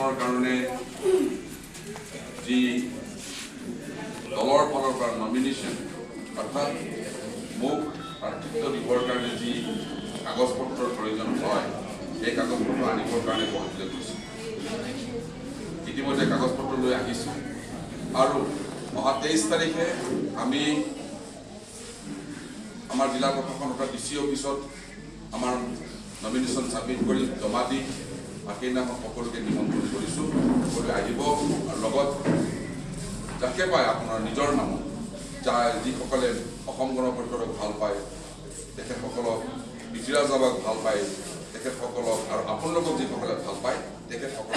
নিৰ্বাচনৰ কাৰণে যি দলৰ ফালৰ পৰা নমিনেশ্যন অৰ্থাৎ মোক প্ৰাৰ্থিত্ব দিবৰ কাৰণে যি কাগজ পত্ৰৰ প্ৰয়োজন হয় সেই কাগজ পত্ৰ আনিবৰ কাৰণে গুৱাহাটীলৈ গৈছোঁ। ইতিমধ্যে কাগজ পত্ৰ লৈ আহিছোঁ আৰু অহা 23 তাৰিখে আমি আমাৰ জিলা প্ৰশাসন অৰ্থাৎ DC অফিচত আমাৰ নমিনেশ্যন ছাবমিট কৰি জমা দি সেইদিনাখন সকলোকে নিমন্ত্ৰণ কৰিছোঁ। সকলোৱে আহিব আৰু লগত যাকে পায় আপোনাৰ নিজৰ নাম যিসকলে অসম গণ পৰিষদক ভাল পায় তেখেতসকলক পৃথ্বীৰাজ ৰাভাক ভাল পায় তেখেতসকলক আৰু আপোনালোকক যিসকলে ভাল পায় তেখেতসকলক